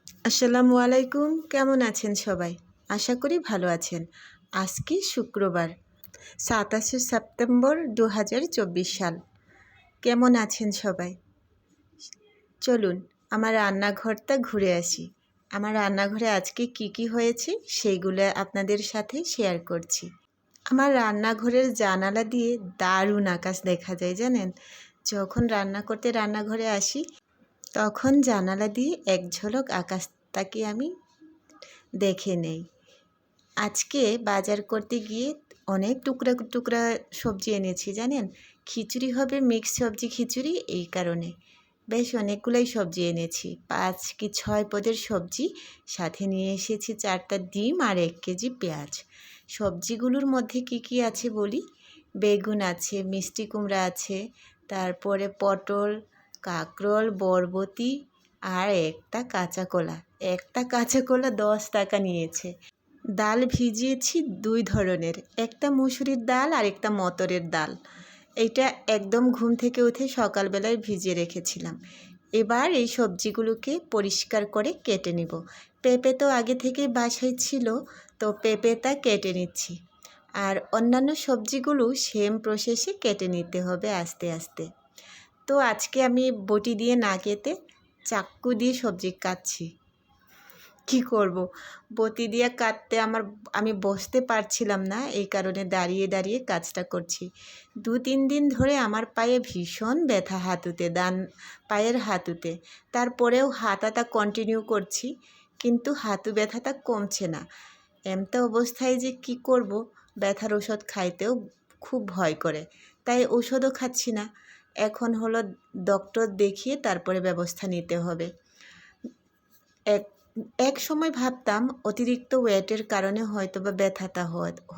আসসালামু আলাইকুম। কেমন আছেন সবাই? আশা করি ভালো আছেন। আজকে শুক্রবার ২৭শে সেপ্টেম্বর ২০২৪ সাল। কেমন আছেন সবাই? চলুন আমার রান্নাঘরটা ঘুরে আসি। আমার রান্নাঘরে আজকে কি হয়েছে সেইগুলো আপনাদের সাথে শেয়ার করছি। আমার রান্নাঘরের জানালা দিয়ে দারুণ আকাশ দেখা যায় জানেন? যখন রান্না করতে রান্নাঘরে আসি তখন জানালা দিয়ে এক ঝলক আকাশটাকে আমি দেখে নেই। আজকে বাজার করতে গিয়ে অনেক টুকরা টুকরা সবজি এনেছি জানেন। খিচুড়ি হবে, মিক্স সবজি খিচুড়ি, এই কারণে বেশ অনেকগুলোই সবজি এনেছি। ৫ কি ৬ পদের সবজি, সাথে নিয়ে এসেছি ৪টা ডিম আর ১ কেজি পেঁয়াজ। সবজিগুলোর মধ্যে কি আছে বলি। বেগুন আছে, মিষ্টি কুমড়া আছে, তারপরে পটল, কাঁকরোল, বরবটি আর একটা কাঁচা কলা। একটা কাঁচা কলা ১০ টাকা নিয়েছে। ডাল ভিজিয়েছি ২ ধরনের, একটা মুসুরির ডাল আর একটা মটরের ডাল। এইটা একদম ঘুম থেকে উঠে সকালবেলায় ভিজিয়ে রেখেছিলাম। এবার এই সবজিগুলোকে পরিষ্কার করে কেটে নিব। পেঁপে তো আগে থেকেই বাসায় ছিল, তো পেঁপেটা কেটে নিচ্ছি। আর অন্যান্য সবজিগুলো সেম প্রসেসে কেটে নিতে হবে আস্তে আস্তে। তো আজকে আমি বটি দিয়ে না কেটে চাক্কু দিয়ে সবজি কাটছি। কি করব, বটি দিয়ে কাটতে আমি বসতে পারছিলাম না, এই কারণে দাঁড়িয়ে দাঁড়িয়ে কাজটা করছি। ২-৩ দিন ধরে আমার পায়ে ভীষণ ব্যথা, হাঁটুতে, ডান পায়ের হাঁটুতে। তারপরেও হাঁটাটা কন্টিনিউ করছি, কিন্তু হাঁটু ব্যথাটা কমছে না। এমতা অবস্থায় যে কি করব, ব্যথার ওষুধ খাইতেও খুব ভয় করে, তাই ওষুধও খাচ্ছি না। এখন হলো ডক্টর দেখিয়ে তারপরে ব্যবস্থা নিতে হবে। এক সময় ভাবতাম অতিরিক্ত ওয়েটের কারণে হয়তো বা ব্যথাটা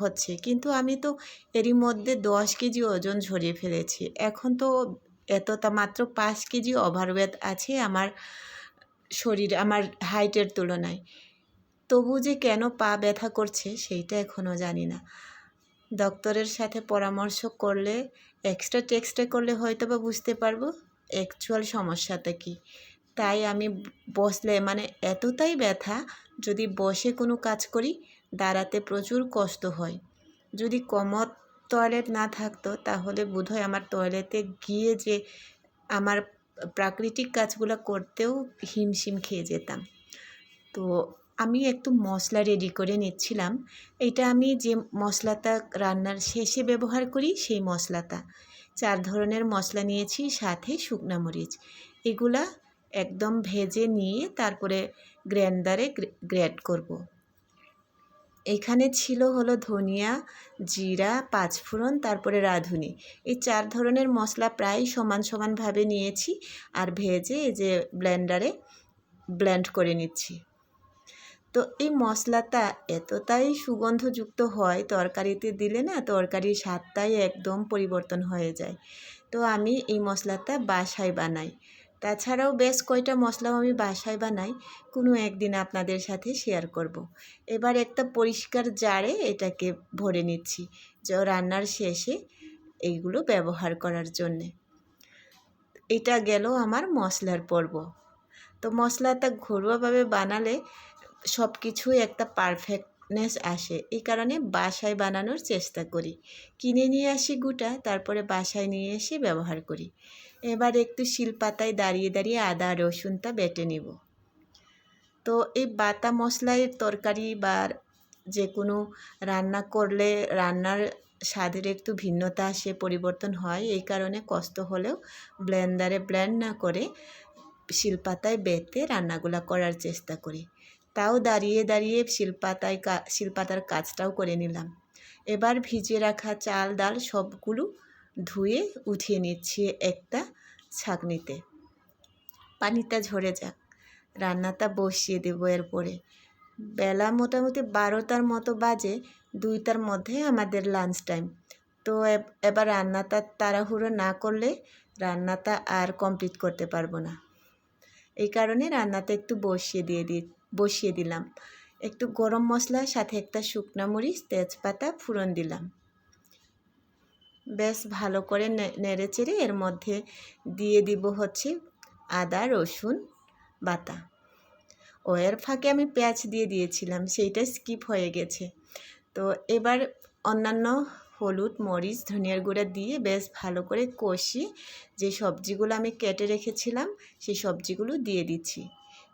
হচ্ছে, কিন্তু আমি তো এরই মধ্যে ১০ কেজি ওজন ঝরিয়ে ফেলেছি। এখন তো এতটা মাত্র ৫ কেজি ওভারওয়েট আছে আমার শরীরে, আমার হাইটের তুলনায়। তবু যে কেন পা ব্যথা করছে সেইটা এখনও জানি না। ডক্টরের সাথে পরামর্শ করলে, এক্সরে করলে হয়তো বা বুঝতে পারবো অ্যাকচুয়াল সমস্যাটা কী। তাই আমি বসলে এতটাই ব্যথা, যদি বসে কোনো কাজ করি দাঁড়াতে প্রচুর কষ্ট হয়। যদি কোমর টয়লেট না থাকতো তাহলে বোধহয় আমার টয়লেটে গিয়ে যে আমার প্রাকৃতিক কাজগুলো করতেও হিমশিম খেয়ে যেতাম। তো আমি একটু মশলা রেডি করে নিচ্ছিলাম। এটা আমি যে মশলাটা রান্নার শেষে ব্যবহার করি সেই মশলাটা। ৪ ধরনের মশলা নিয়েছি, সাথে শুকনা মরিচ। এগুলা একদম ভেজে নিয়ে তারপরে গ্রাইন্ডারে গ্রেট করব। এখানে ছিল হলো ধনিয়া, জিরা, পাঁচফোড়ন, তারপরে রাঁধুনি। এই ৪ ধরনের মশলা প্রায় সমান সমানভাবে নিয়েছি আর ভেজে এই যে ব্লেন্ডারে ব্লেন্ড করে নিচ্ছি। তো এই মশলাটা এতটাই সুগন্ধযুক্ত হয়, তরকারিতে দিলে না তরকারির স্বাদটাই একদম পরিবর্তন হয়ে যায়। তো আমি এই মশলাটা বাসায় বানাই। তাছাড়াও বেশ কয়টা মশলাও আমি বাসায় বানাই, কোনো একদিন আপনাদের সাথে শেয়ার করব। এবার একটা পরিষ্কার জারে এটাকে ভরে নিচ্ছি, যে রান্নার শেষে এইগুলো ব্যবহার করার জন্যে। এটা গেল আমার মশলার পর্ব। তো মশলাটা ঘরোয়াভাবে বানালে সব কিছুই একটা পারফেক্টনেস আসে, এই কারণে বাসায় বানানোর চেষ্টা করি। কিনে নিয়ে আসি গোটা, তারপরে বাসায় নিয়ে এসে ব্যবহার করি। এবার একটু শিলপাতায় দাঁড়িয়ে দাঁড়িয়ে আদা রসুনটা বেটে নিব। তো এই বাটা মশলার তরকারি বা যে কোনো রান্না করলে রান্নার স্বাদের একটু ভিন্নতা আসে, পরিবর্তন হয়, এই কারণে কষ্ট হলেও ব্লেন্ডারে ব্লেন্ড না করে শিলপাতায় বেটে রান্নাগুলো করার চেষ্টা করি। তাও দাঁড়িয়ে দাঁড়িয়ে শিলপাতার কাজটাও করে নিলাম। এবার ভিজিয়ে রাখা চাল ডাল সবগুলো ধুয়ে উঠিয়ে নিচ্ছি একটা ছাঁকনিতে। পানিটা ঝরে যাক, রান্নাটা বসিয়ে দেবো। এরপরে বেলা মোটামুটি ১২টার মতো বাজে, ২টার মধ্যে আমাদের লাঞ্চ টাইম। তো এবার রান্নাটা তাড়াহুড়ো না করলে রান্নাটা আর কমপ্লিট করতে পারবো না। এই কারণে রান্নাটা একটু বসিয়ে দিলাম। একটু গরম মশলা, সাথে একটা শুকনা মরিচ, তেজপাতা ফোড়ন দিলাম। বেশ ভালো করে নেড়ে চেড়ে এর মধ্যে দিয়ে দিব হচ্ছে আদা রসুন বাটা। এর ফাঁকে আমি পেঁয়াজ দিয়ে দিয়েছিলাম, সেইটা স্কিপ হয়ে গেছে। তো এবার অন্যান্য হলুদ, মরিচ, ধনিয়ার গুঁড়া দিয়ে বেশ ভালো করে কষিয়ে যে সবজিগুলো আমি কেটে রেখেছিলাম সেই সবজিগুলো দিয়ে দিচ্ছি।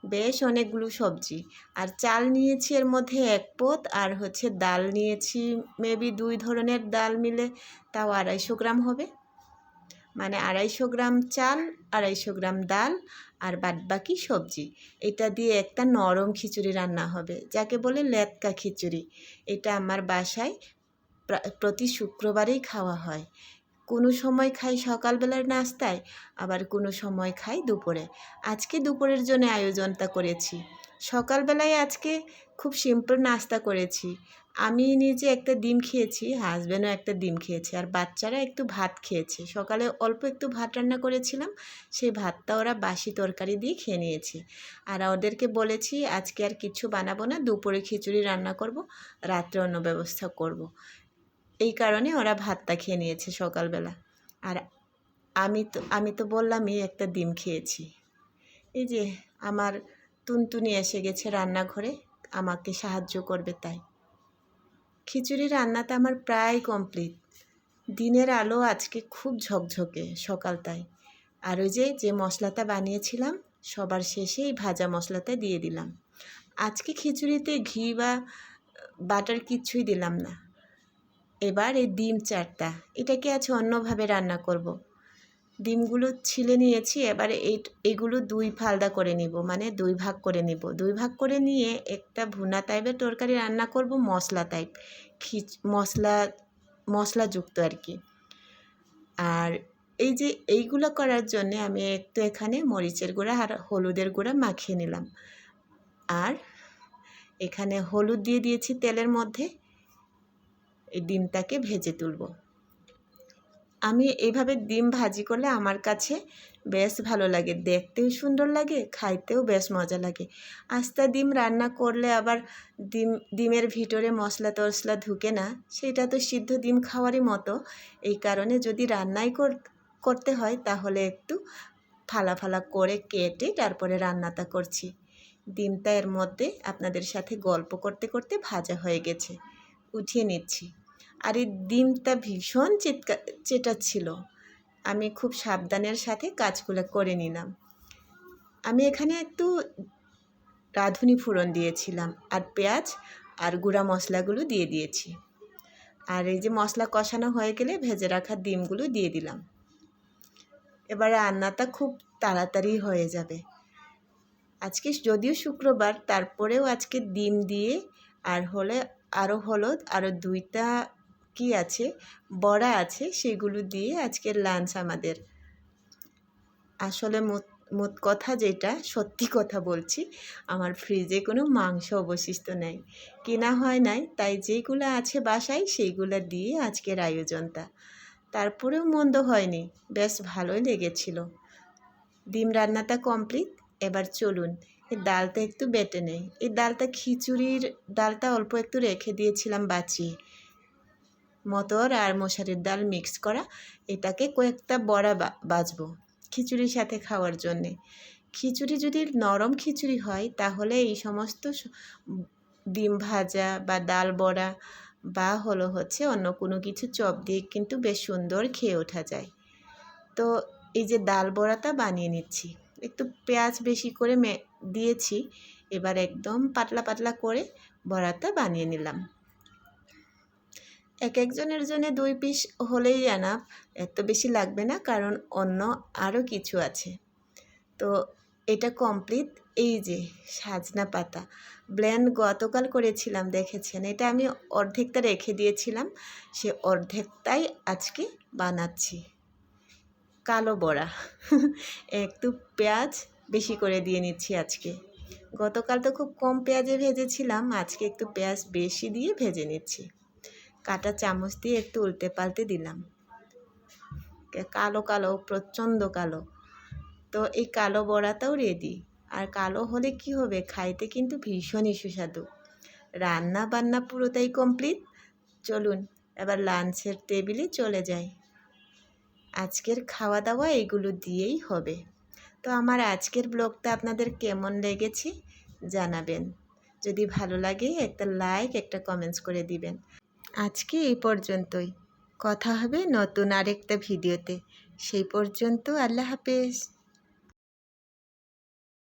বেশ অনেকগুলো সবজি, আর চাল নিয়েছি এর মধ্যে 1 পদ, আর হচ্ছে ডাল নিয়েছি মেবি 2 ধরনের ডাল মিলে তাও 250 গ্রাম হবে, মানে 250 গ্রাম চাল, 250 গ্রাম ডাল, আর বাদবাকি সবজি। এটা দিয়ে একটা নরম খিচুড়ি রান্না হবে, যাকে বলে লেটকা খিচুড়ি। এটা আমার বাসায় প্রতি শুক্রবারেই খাওয়া হয়। কোনো সময় খাই সকালবেলার নাস্তায়, আবার কোনো সময় খাই দুপুরে। আজকে দুপুরের জন্য আয়োজনটা করেছি। সকালবেলায় আজকে খুব সিম্পল নাস্তা করেছি। আমি নিজে একটা ডিম খেয়েছি, হাজব্যান্ডও একটা ডিম খেয়েছে, আর বাচ্চারা একটু ভাত খেয়েছে। সকালে অল্প একটু ভাত রান্না করেছিলাম, সেই ভাতটা ওরা বাসি তরকারি দিয়ে খেয়ে নিয়েছে। আর ওদেরকে বলেছি আজকে আর কিছু বানাবো না, দুপুরে খিচুড়ি রান্না করব, রাত্রে অন্য ব্যবস্থা করব। এই কারণে ওরা ভাতটা খেয়ে নিয়েছে সকালবেলা। আর আমি তো বললামই একটা ডিম খেয়েছি। এই যে আমার টুনটুনি এসে গেছে রান্নাঘরে, আমাকে সাহায্য করবে তাই। খিচুড়ি রান্নাটা আমার প্রায় কমপ্লিট। দিনের আলো আজকে খুব ঝকঝকে সকালটায়। আর ওই যে মশলাটা বানিয়েছিলাম সবার শেষে এই ভাজা মশলাটা দিয়ে দিলাম। আজকে খিচুড়িতে ঘি বা বাটার কিচ্ছুই দিলাম না। এবার এই ডিম চারটা, এটাকে আজ অন্যভাবে রান্না করব। ডিমগুলো ছিলে নিয়েছি, এবারে এইগুলো 2 ফালদা করে নিব, মানে 2 ভাগ করে নিব। 2 ভাগ করে নিয়ে একটা ভুনা টাইপের তরকারি রান্না করব, মশলা টাইপ, মশলাযুক্ত আর কি। আর এই যে এইগুলো করার জন্য আমি একটু এখানে মরিচের গুঁড়া আর হলুদের গুঁড়া মাখিয়ে নিলাম। আর এখানে হলুদ দিয়ে দিয়েছি তেলের মধ্যে। এই ডিমটাকে ভেজে তুলব। আমি এইভাবে ডিম ভাজি করলে আমার কাছে বেশ ভালো লাগে, দেখতেও সুন্দর লাগে, খাইতেও বেশ মজা লাগে। আস্তা ডিম রান্না করলে আবার ডিমের ভিতরে মশলা টশলা ঢুকে না, সেটা তো সিদ্ধ ডিম খাওয়ারই মতো। এই কারণে যদি রান্নাই করতে হয় তাহলে একটু ফালা ফালা করে কেটে তারপরে রান্নাটা করছি। ডিমটা এর মধ্যে আপনাদের সাথে গল্প করতে করতে ভাজা হয়ে গেছে, উঠিয়ে নিচ্ছি। আর এই ডিমটা ভীষণ চেটাচ্ছিল, আমি খুব সাবধানের সাথে কাজগুলো করে নিলাম। আমি এখানে একটু রাঁধুনি ফোড়ন দিয়েছিলাম, আর পেঁয়াজ আর গুঁড়া মশলাগুলো দিয়ে দিয়েছি। আর এই যে মশলা কষানো হয়ে গেলে ভেজে রাখা ডিমগুলো দিয়ে দিলাম। এবার রান্নাটা খুব তাড়াতাড়ি হয়ে যাবে। আজকে যদিও শুক্রবার, তারপরেও আজকে ডিম দিয়ে আর হলো আরও 2টা কি আছে, বড়া আছে, সেগুলো দিয়ে আজকের লাঞ্চ আমাদের। আসলে মোট কথা যেটা, সত্যি কথা বলছি, আমার ফ্রিজে কোনো মাংস অবশিষ্ট নেই, কেনা হয় নাই, তাই যেগুলো আছে বাসায় সেইগুলো দিয়ে আজকের আয়োজনটা। তারপরেও মন্দ হয়নি, বেশ ভালোই লেগেছিল। ডিম রান্নাটা কমপ্লিট। এবার চলুন এই ডালটা একটু বেটে নেই। এই ডালটা খিচুড়ির ডালটা অল্প একটু রেখে দিয়েছিলাম বাঁচিয়ে, মটর আর মশারির ডাল মিক্স করা। এটাকে কয়েকটা বড়া বাজবো খিচুড়ির সাথে খাওয়ার জন্যে। খিচুড়ি যদি নরম খিচুড়ি হয় তাহলে এই সমস্ত ডিম ভাজা বা ডাল বড়া বা হচ্ছে অন্য কোনো কিছু চপ দিয়ে কিন্তু বেশ সুন্দর খেয়ে ওঠা যায়। তো এই যে ডাল বড়াটা বানিয়ে নিচ্ছি, একটু পেঁয়াজ বেশি করে দিয়েছি। এবার একদম পাতলা পাতলা করে বড়াটা বানিয়ে নিলাম। একজনের জন্য 2 পিস হলেই এনাফ, এত বেশি লাগবে না, কারণ অন্য আরও কিছু আছে। তো এটা কমপ্লিট। এই যে সাজনা পাতা ব্লেন্ড গতকাল করেছিলাম, দেখেছেন, এটা আমি অর্ধেকটা রেখে দিয়েছিলাম, সে অর্ধেকটাই আজকে বানাচ্ছি। কালো বড়া একটু পেঁয়াজ বেশি করে দিয়ে নিচ্ছি আজকে। গতকাল তো খুব কম পেঁয়াজে ভেজেছিলাম, আজকে একটু পেঁয়াজ বেশি দিয়ে ভেজে নিচ্ছি। কাঁটা চামচ দিয়ে একটু উল্টে পাল্টে দিলাম। কালো কালো, প্রচণ্ড কালো। তো এই কালো বড়াটাও রেডি। আর কালো হলে কি হবে, খাইতে কিন্তু ভীষণই সুস্বাদু। রান্না বান্না পুরোটাই কমপ্লিট। চলুন এবার লাঞ্চের টেবিলে চলে যাই। আজকের খাওয়া দাওয়া এগুলো দিয়েই হবে। তো আমার আজকের ব্লগটা আপনাদের কেমন লেগেছে জানাবেন। যদি ভালো লাগে একটা লাইক একটা কমেন্টস করে দিবেন। আজকে এই পর্যন্তই। কথা হবে নতুন আরেকটা ভিডিওতে। সেই পর্যন্ত আল্লাহ হাফেজ।